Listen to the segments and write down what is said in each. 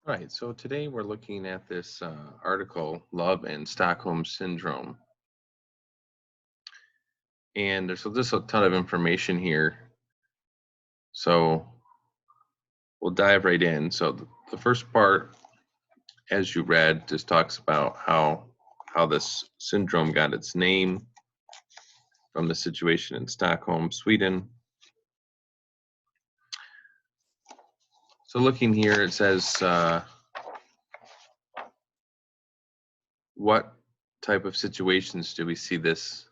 All right, so today we're looking at this article, Love and Stockholm Syndrome. And there's just a ton of information here. So we'll dive right in. So the first part, as you read, just talks about how this syndrome got its name from the situation in Stockholm, Sweden. So looking here, it says, what type of situations do we see this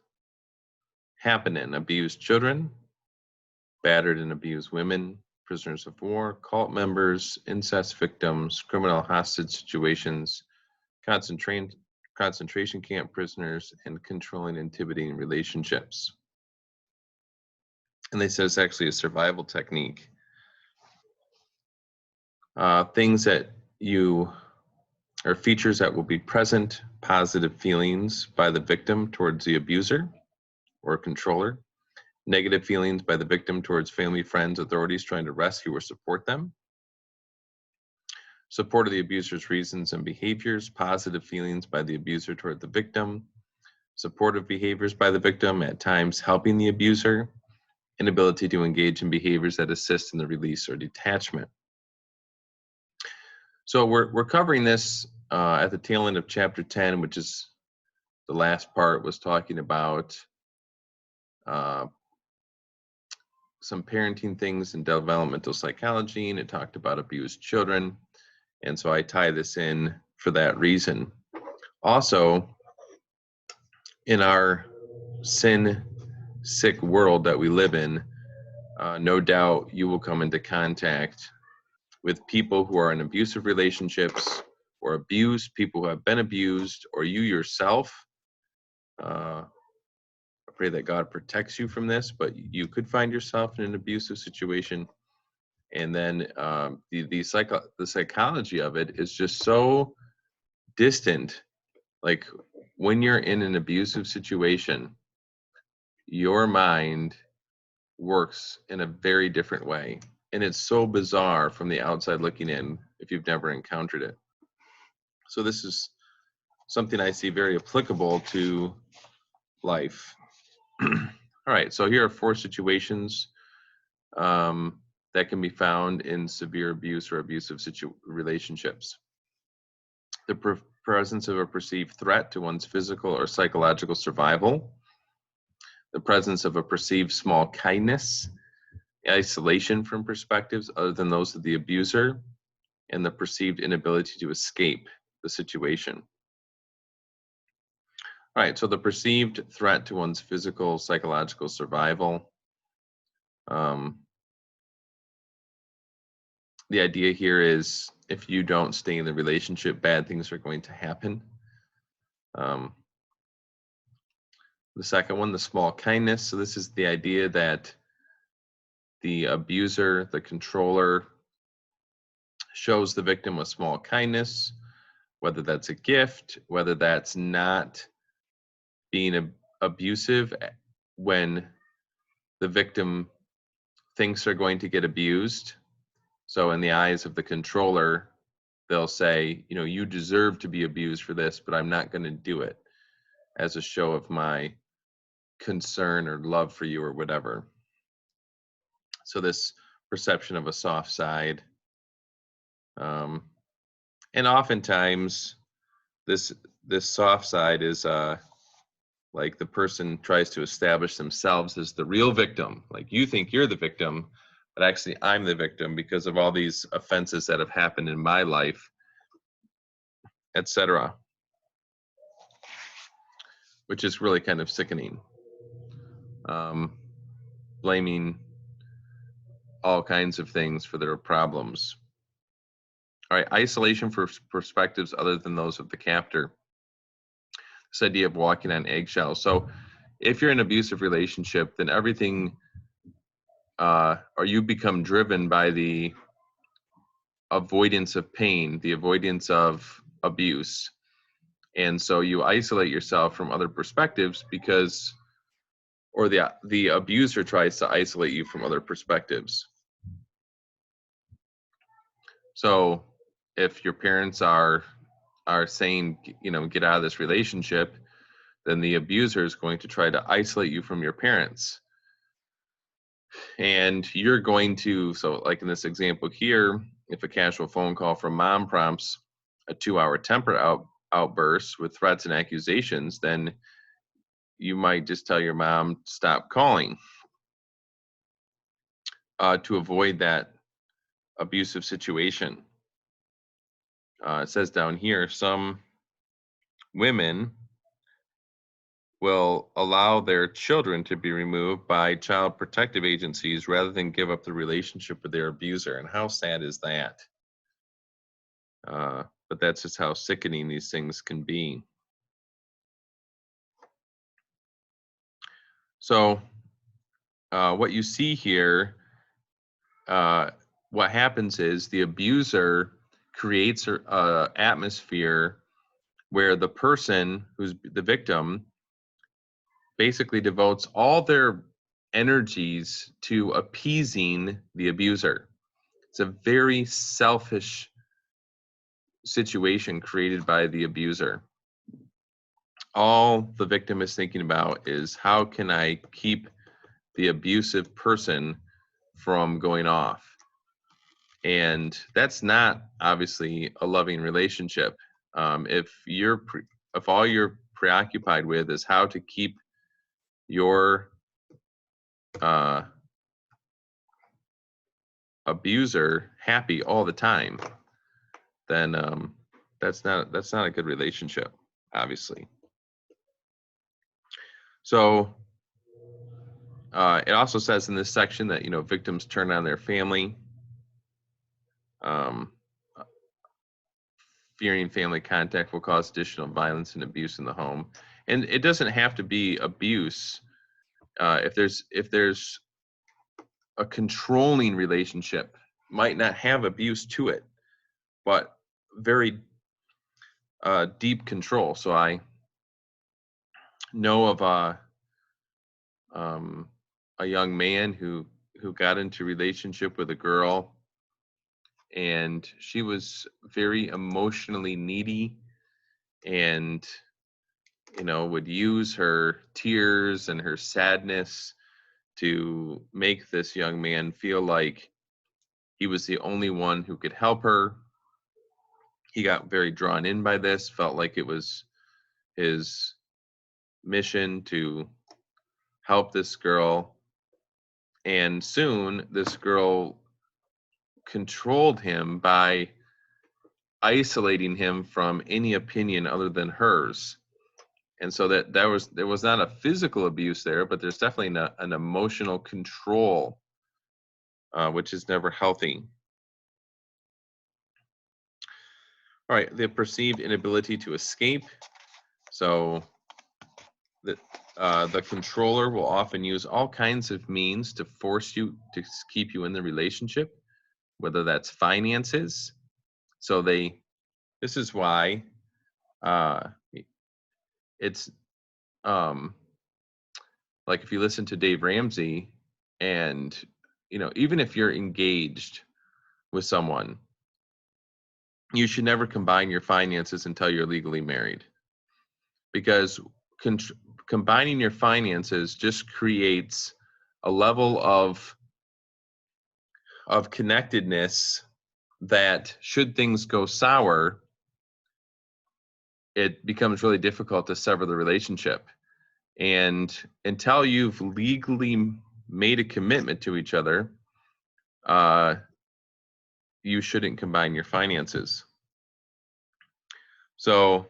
happen in? Abused children, battered and abused women, prisoners of war, cult members, incest victims, criminal hostage situations, concentration camp prisoners, and controlling, intimidating relationships. And they said it's actually a survival technique. Things that or features that will be present: positive feelings by the victim towards the abuser or controller, negative feelings by the victim towards family, friends, authorities trying to rescue or support them, support of the abuser's reasons and behaviors, positive feelings by the abuser toward the victim, supportive behaviors by the victim, at times helping the abuser, inability to engage in behaviors that assist in the release or detachment. So we're covering this at the tail end of chapter 10, which is the last part, was talking about some parenting things in developmental psychology, and it talked about abused children. And so I tie this in for that reason. Also, in our sin-sick world that we live in, no doubt you will come into contact with people who are in abusive relationships or abused, people who have been abused, or you yourself. I pray that God protects you from this, but you could find yourself in an abusive situation. And then the psychology of it is just so distant. Like when you're in an abusive situation, your mind works in a very different way. And it's so bizarre from the outside looking in if you've never encountered it. So this is something I see very applicable to life. All right, so here are 4 situations that can be found in severe abuse or abusive relationships. The presence of a perceived threat to one's physical or psychological survival, the presence of a perceived small kindness, isolation from perspectives other than those of the abuser, and the perceived inability to escape the situation. All right, so the perceived threat to one's physical, psychological survival. The idea here is if you don't stay in the relationship, bad things are going to happen. The second one, the small kindness. So this is the idea that the abuser, the controller, shows the victim a small kindness, whether that's a gift, whether that's not being abusive when the victim thinks they're going to get abused. So in the eyes of the controller, they'll say, you know, you deserve to be abused for this, but I'm not going to do it as a show of my concern or love for you or whatever. So this perception of a soft side. And oftentimes this soft side is like the person tries to establish themselves as the real victim. Like you think you're the victim, but actually I'm the victim because of all these offenses that have happened in my life, etc. Which is really kind of sickening. Blaming all kinds of things for their problems. All right, isolation for perspectives other than those of the captor. This idea of walking on eggshells. So if you're in an abusive relationship, then everything, or you become driven by the avoidance of pain, the avoidance of abuse. And so you isolate yourself from other perspectives because, or the abuser tries to isolate you from other perspectives. So if your parents are saying, get out of this relationship, then the abuser is going to try to isolate you from your parents. And you're going to, so like in this example here, if a casual phone call from mom prompts a 2-hour temper outburst with threats and accusations, then you might just tell your mom, stop calling, to avoid that abusive situation. It says down here, some women will allow their children to be removed by child protective agencies rather than give up the relationship with their abuser. And how sad is that? But that's just how sickening these things can be. So what you see here, what happens is the abuser creates an atmosphere where the person who's the victim basically devotes all their energies to appeasing the abuser. It's a very selfish situation created by the abuser. All the victim is thinking about is, how can I keep the abusive person from going off? And that's not obviously a loving relationship. If all you're preoccupied with is how to keep your abuser happy all the time, then that's not a good relationship, obviously. So it also says in this section that victims turn on their family, fearing family contact will cause additional violence and abuse in the home. And it doesn't have to be abuse. If there's a controlling relationship, might not have abuse to it, but very deep control. So I know of a young man who got into relationship with a girl, and she was very emotionally needy, and would use her tears and her sadness to make this young man feel like he was the only one who could help her. He got very drawn in by this, felt like it was his mission to help this girl. And soon this girl controlled him by isolating him from any opinion other than hers. And so there was not a physical abuse there, but there's definitely an emotional control, which is never healthy. All right, the perceived inability to escape. So the controller will often use all kinds of means to force you to keep you in the relationship, whether that's finances. So this is why it's like if you listen to Dave Ramsey, and even if you're engaged with someone, you should never combine your finances until you're legally married, because combining your finances just creates a level of connectedness that, should things go sour, it becomes really difficult to sever the relationship. And until you've legally made a commitment to each other, you shouldn't combine your finances. So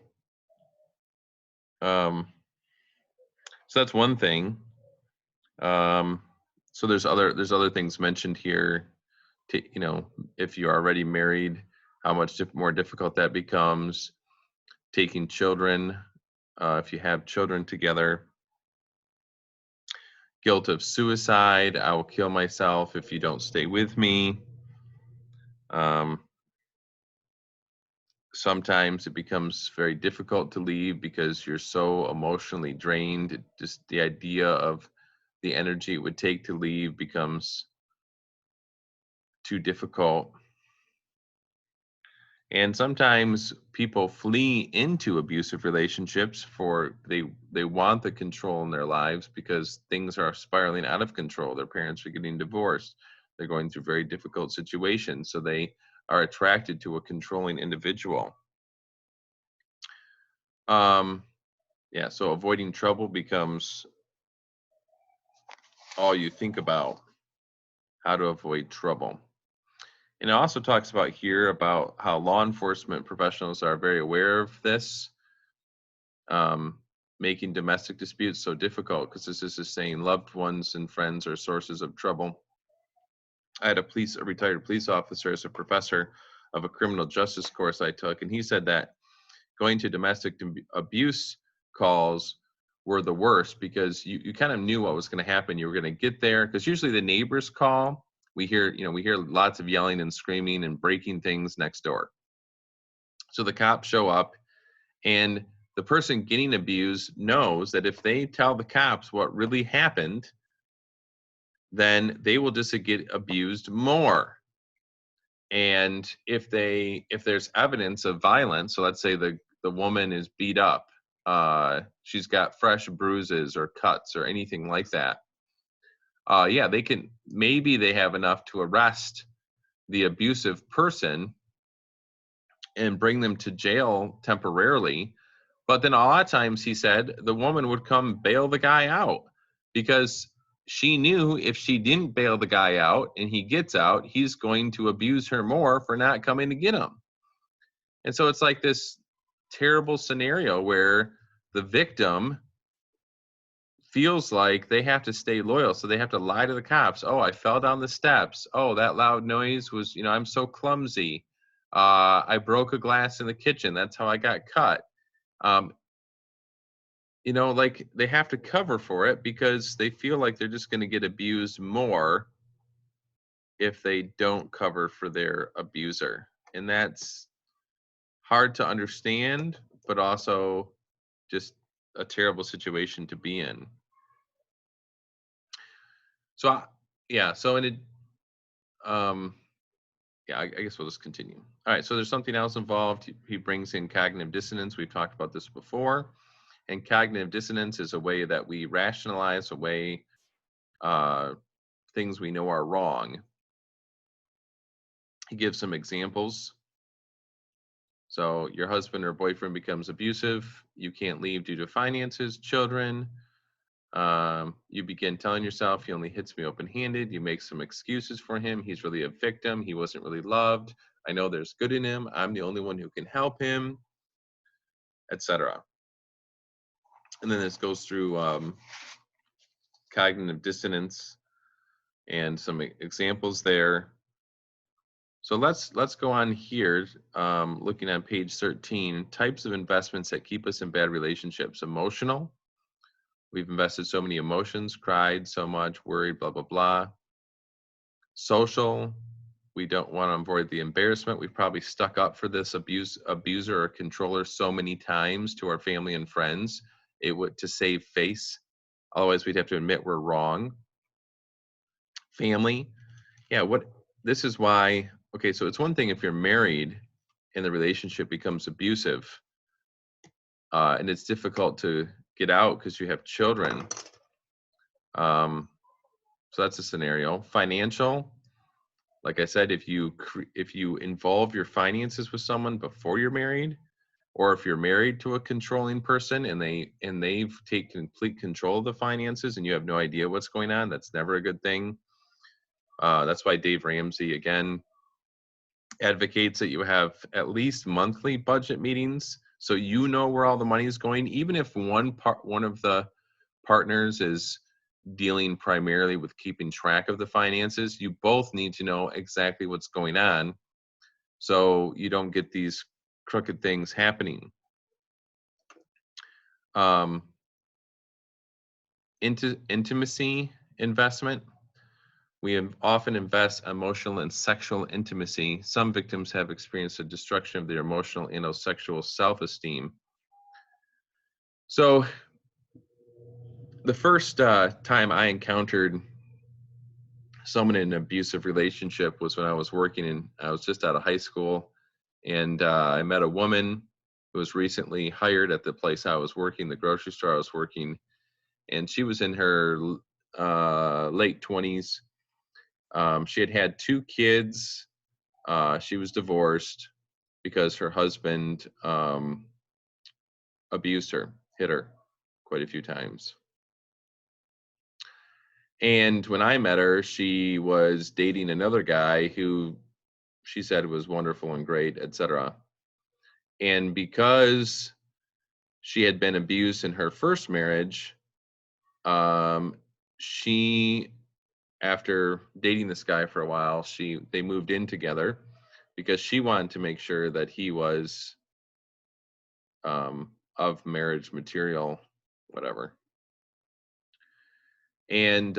so that's one thing. So there's other things mentioned here. If you're already married, how much more difficult that becomes. Taking children, if you have children together. Guilt of suicide. I will kill myself if you don't stay with me. Sometimes it becomes very difficult to leave because you're so emotionally drained. Just the idea of the energy it would take to leave becomes too difficult. And sometimes people flee into abusive relationships for they want the control in their lives because things are spiraling out of control. Their parents are getting divorced. They're going through very difficult situations, so they are attracted to a controlling individual. Um, yeah, so avoiding trouble becomes all you think about, how to avoid trouble. And it also talks about here about how law enforcement professionals are very aware of this, um, making domestic disputes so difficult because this is just saying loved ones and friends are sources of trouble. I had a retired police officer as a professor of a criminal justice course I took, and he said that going to domestic abuse calls were the worst because you kind of knew what was going to happen. You were going to get there because usually the neighbors call. We hear lots of yelling and screaming and breaking things next door. So the cops show up, and the person getting abused knows that if they tell the cops what really happened, then they will just get abused more. And if there's evidence of violence, so let's say the woman is beat up, she's got fresh bruises or cuts or anything like that, yeah, they have enough to arrest the abusive person and bring them to jail temporarily. But then a lot of times, he said, the woman would come bail the guy out because she knew if she didn't bail the guy out and he gets out, he's going to abuse her more for not coming to get him. And so it's like this terrible scenario where the victim feels like they have to stay loyal. So they have to lie to the cops. Oh, I fell down the steps. Oh, that loud noise was, I'm so clumsy. I broke a glass in the kitchen. That's how I got cut. Um, like they have to cover for it because they feel like they're just going to get abused more if they don't cover for their abuser. And that's hard to understand, but also just a terrible situation to be in. So, yeah, so in it, um, yeah, I guess we'll just continue. All right, so there's something else involved. He brings in cognitive dissonance. We've talked about this before. And cognitive dissonance is a way that we rationalize away things we know are wrong. He gives some examples. So your husband or boyfriend becomes abusive. You can't leave due to finances, children. You begin telling yourself he only hits me open-handed. You make some excuses for him. He's really a victim. He wasn't really loved. I know there's good in him. I'm the only one who can help him, etc. And then this goes through cognitive dissonance and some examples there. So let's go on here, looking at page 13, types of investments that keep us in bad relationships. Emotional. We've invested so many emotions, cried so much, worried, blah, blah, blah. Social. We don't want to avoid the embarrassment. We've probably stuck up for this abuser or controller so many times to our family and friends, to save face. Otherwise, we'd have to admit we're wrong. Family. Yeah, this is why, okay, so it's one thing if you're married and the relationship becomes abusive, and it's difficult to get out because you have children. So that's a scenario. Financial, like I said, if you involve your finances with someone before you're married, or if you're married to a controlling person and they've taken complete control of the finances and you have no idea what's going on, that's never a good thing. That's why Dave Ramsey, again, advocates that you have at least monthly budget meetings so you know where all the money is going, even if one of the partners is dealing primarily with keeping track of the finances. You both need to know exactly what's going on so you don't get these crooked things happening. Intimacy investment. We often invest emotional and sexual intimacy. Some victims have experienced a destruction of their emotional and sexual self-esteem. So the first time I encountered someone in an abusive relationship was when I was just out of high school, And I met a woman who was recently hired at the place I was working, the grocery store I was working, and she was in her late 20s. She had had 2 kids. She was divorced because her husband abused her, hit her quite a few times. And when I met her, she was dating another guy who she said was wonderful and great, etc. And because she had been abused in her first marriage, um, she, after dating this guy for a while, they moved in together because she wanted to make sure that he was of marriage material, whatever. And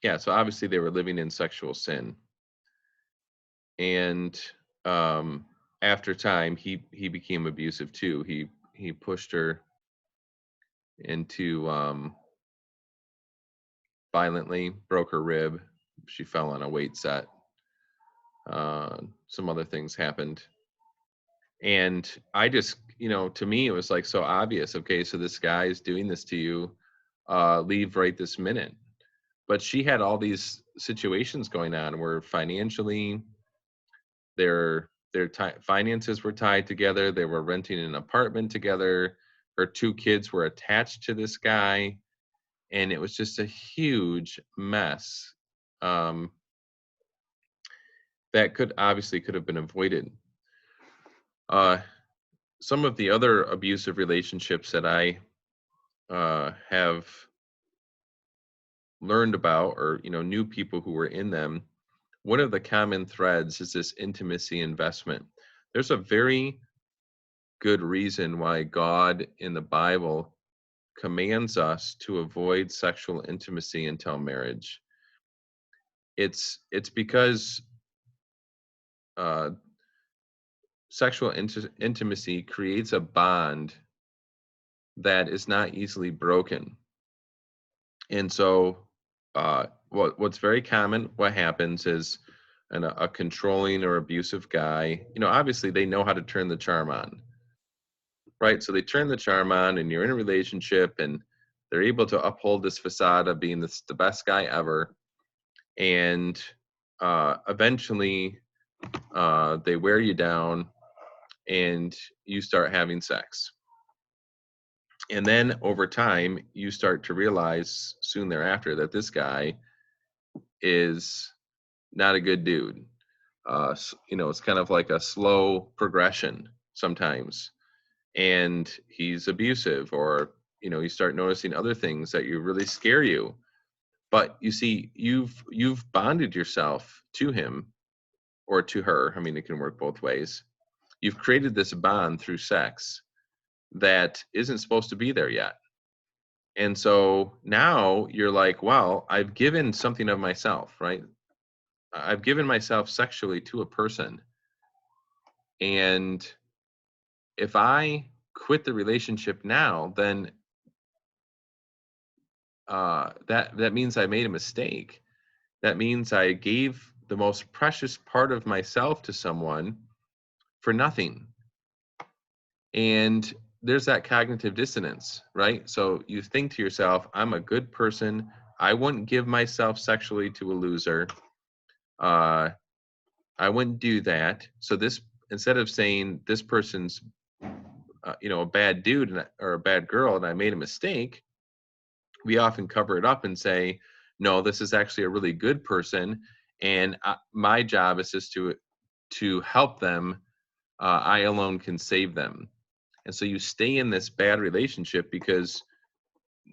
yeah, so obviously they were living in sexual sin. And after time, he became abusive too. He pushed her into violently, broke her rib. She fell on a weight set. Some other things happened. And I just, to me, it was like so obvious. Okay, so this guy is doing this to you. Leave right this minute. But she had all these situations going on where financially, their finances were tied together. They were renting an apartment together. Her 2 kids were attached to this guy, and it was just a huge mess that could have been avoided. Some of the other abusive relationships that I have learned about, or knew people who were in them, one of the common threads is this intimacy investment. There's a very good reason why God in the Bible commands us to avoid sexual intimacy until marriage. It's because sexual intimacy creates a bond that is not easily broken. And so what's very common, what happens is a controlling or abusive guy, obviously they know how to turn the charm on, right? So they turn the charm on, and you're in a relationship, and they're able to uphold this facade of being the best guy ever. And eventually they wear you down, and you start having sex. And then over time, you start to realize soon thereafter that this guy is not a good dude. It's kind of like a slow progression sometimes. And he's abusive, or, you start noticing other things that you really scare you. But you see, you've bonded yourself to him or to her. I mean, it can work both ways. You've created this bond through sex that isn't supposed to be there yet. And so now you're like, well, I've given something of myself, right? I've given myself sexually to a person. And if I quit the relationship now, then that means I made a mistake. That means I gave the most precious part of myself to someone for nothing. And there's that cognitive dissonance, right? So you think to yourself, I'm a good person. I wouldn't give myself sexually to a loser. I wouldn't do that. So this, instead of saying this person's, a bad dude or a bad girl, and I made a mistake, we often cover it up and say, no, this is actually a really good person, and my job is just to help them. I alone can save them. And so you stay in this bad relationship because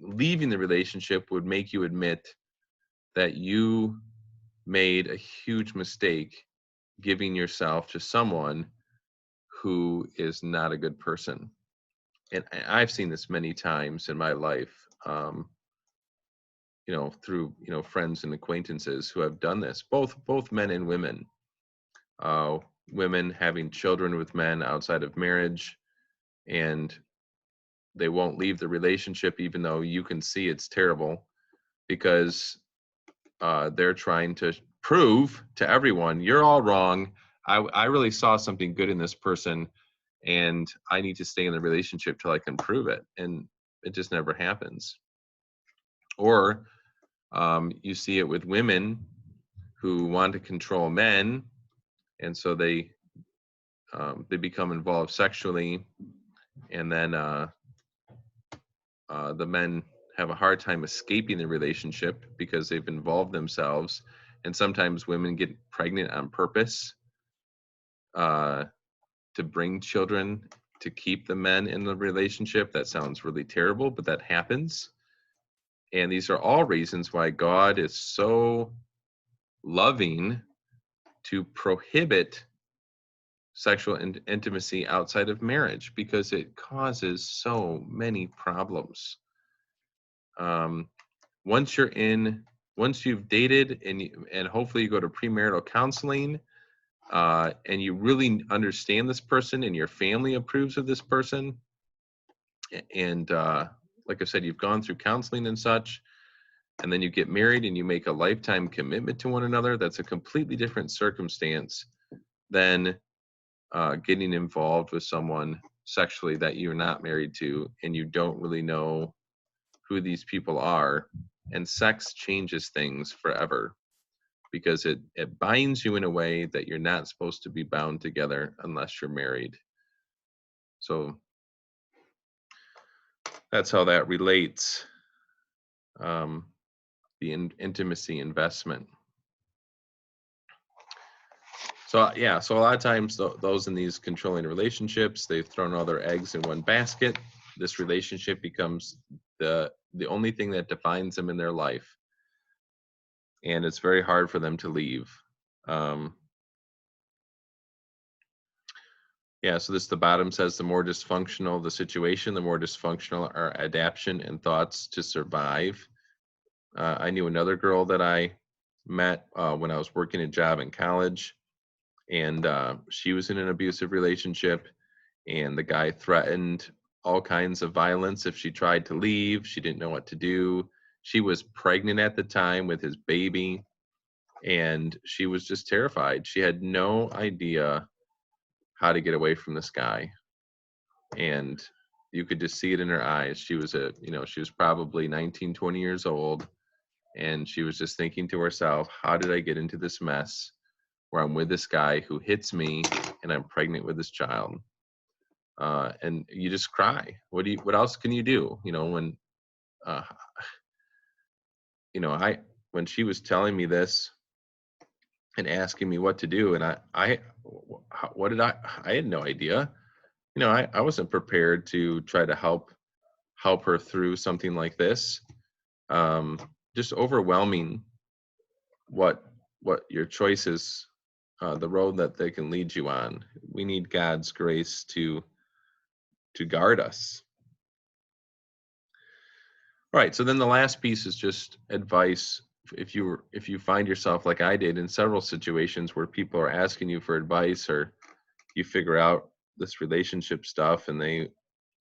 leaving the relationship would make you admit that you made a huge mistake giving yourself to someone who is not a good person. And I've seen this many times in my life, through, friends and acquaintances who have done this, both men and women. Women having children with men outside of marriage, and they won't leave the relationship even though you can see it's terrible, because they're trying to prove to everyone, you're all wrong, I really saw something good in this person, and I need to stay in the relationship till I can prove it, and it just never happens. Or you see it with women who want to control men, and so they become involved sexually, and then the men have a hard time escaping the relationship because they've involved themselves. And sometimes women get pregnant on purpose uh, to bring children to keep the men in the relationship. That sounds really terrible, but that happens. And these are all reasons why God is so loving to prohibit sexual intimacy outside of marriage, because it causes so many problems. Um, once you're in, once you've dated and hopefully you go to premarital counseling, and you really understand this person and your family approves of this person, and like I said, you've gone through counseling and such, and then you get married and you make a lifetime commitment to one another, that's a completely different circumstance than getting involved with someone sexually that you're not married to and you don't really know who these people are. And sex changes things forever because it binds you in a way that you're not supposed to be bound together unless you're married. So that's how that relates, the intimacy investment. So yeah, so a lot of times those in these controlling relationships, they've thrown all their eggs in one basket. This relationship becomes the only thing that defines them in their life, and it's very hard for them to leave. Yeah, so the bottom says the more dysfunctional the situation, the more dysfunctional our adaptation and thoughts to survive. I knew another girl that I met when I was working a job in college, and she was in an abusive relationship, and the guy threatened all kinds of violence if she tried to leave. She didn't know what to do. She was pregnant at the time with his baby, and she was just terrified. She had no idea how to get away from this guy, and you could just see it in her eyes. She was she was probably 19, 20 years old, and she was just thinking to herself, how did I get into this mess where I'm with this guy who hits me and I'm pregnant with this child? And you just cry. What else can you do? When uh, I when she was telling me this and asking me what to do, and what did I had no idea. I wasn't prepared to try to help her through something like this. Just overwhelming what your choices, the road that they can lead you on. We need God's grace to guard us. Right. So then the last piece is just advice. If you find yourself like I did in several situations where people are asking you for advice, or you figure out this relationship stuff, and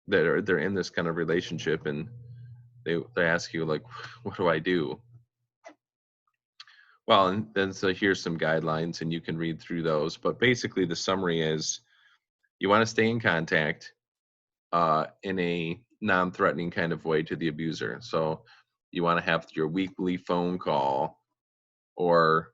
they're in this kind of relationship, and they ask you, like, what do I do? Well, and then so here's some guidelines, and you can read through those. But basically, the summary is you want to stay in contact in a non-threatening kind of way to the abuser. So you want to have your weekly phone call, or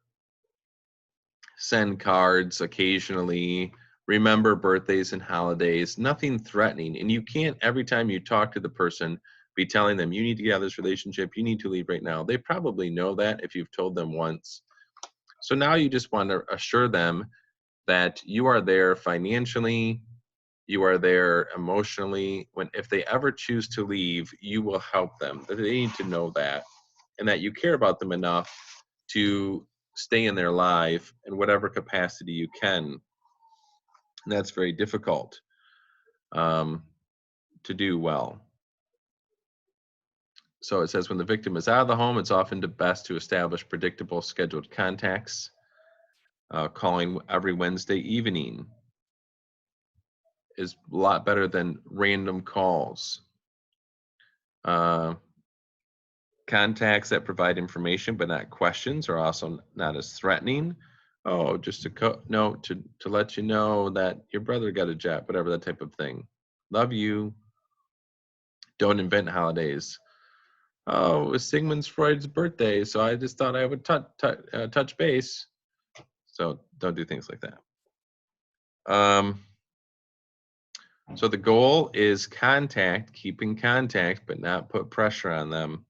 send cards occasionally, remember birthdays and holidays, nothing threatening. And you can't, every time you talk to the person, be telling them, you need to get out of this relationship, you need to leave right now. They probably know that if you've told them once. So now you just want to assure them that you are there financially, you are there emotionally. If they ever choose to leave, you will help them. They need to know that, and that you care about them enough to stay in their life in whatever capacity you can. And that's very difficult to do well. So it says when the victim is out of the home, it's often best to establish predictable scheduled contacts. Calling every Wednesday evening is a lot better than random calls. Contacts that provide information but not questions are also not as threatening. Oh, just a note to let you know that your brother got a jet, whatever, that type of thing. Love you. Don't invent holidays. Oh, it was Sigmund Freud's birthday, so I just thought I would touch base. So don't do things like that. So the goal is keep in contact, but not put pressure on them.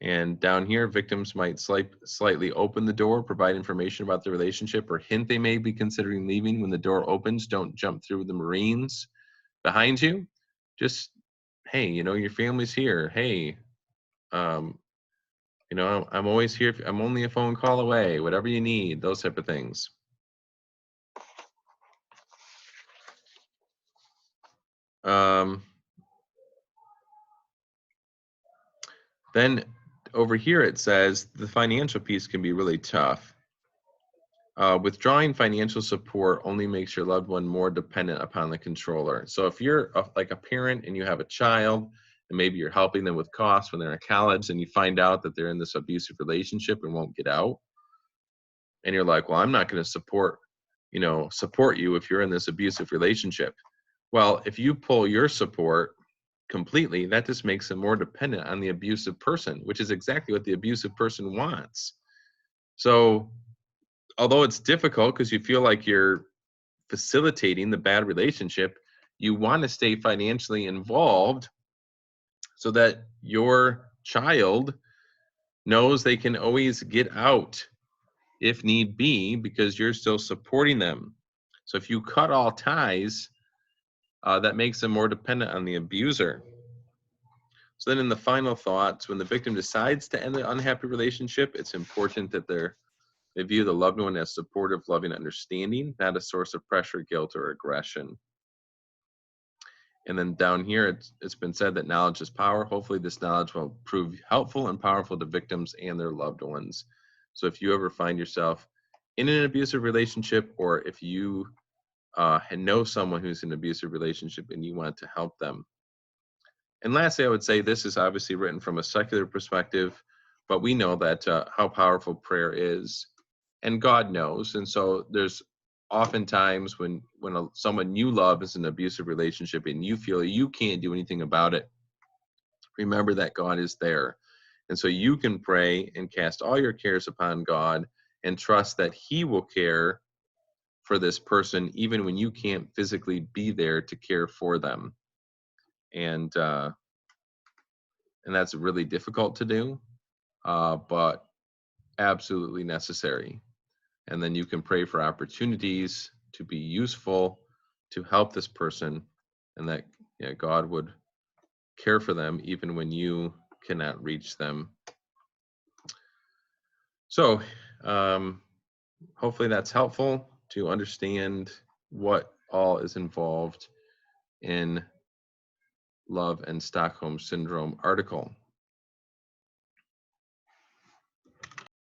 And down here, victims might slightly open the door, provide information about the relationship, or hint they may be considering leaving. When the door opens, don't jump through the Marines behind you. Just, hey, your family's here. Hey, um, I'm always here. I'm only a phone call away. Whatever you need, those type of things. Then over here it says the financial piece can be really tough. Withdrawing financial support only makes your loved one more dependent upon the controller. So if you're like a parent and you have a child, and maybe you're helping them with costs when they're in college, and you find out that they're in this abusive relationship and won't get out, and you're like, well, I'm not going to support you if you're in this abusive relationship. Well, if you pull your support completely, that just makes them more dependent on the abusive person, which is exactly what the abusive person wants. So although it's difficult because you feel like you're facilitating the bad relationship, you want to stay financially involved so that your child knows they can always get out if need be, because you're still supporting them. So if you cut all ties, that makes them more dependent on the abuser. So then in the final thoughts, when the victim decides to end the unhappy relationship, it's important that they view the loved one as supportive, loving, understanding, not a source of pressure, guilt, or aggression. And then down here, it's been said that knowledge is power. Hopefully this knowledge will prove helpful and powerful to victims and their loved ones. So if you ever find yourself in an abusive relationship, or if you know someone who's in an abusive relationship and you want to help them. And lastly, I would say this is obviously written from a secular perspective, but we know that how powerful prayer is, and God knows. And so there's oftentimes when someone you love is in an abusive relationship and you feel you can't do anything about it, remember that God is there. And so you can pray and cast all your cares upon God and trust that He will care for this person even when you can't physically be there to care for them. And that's really difficult to do, but absolutely necessary. And then you can pray for opportunities to be useful to help this person, and that God would care for them even when you cannot reach them. So hopefully that's helpful to understand what all is involved in Love and Stockholm Syndrome article.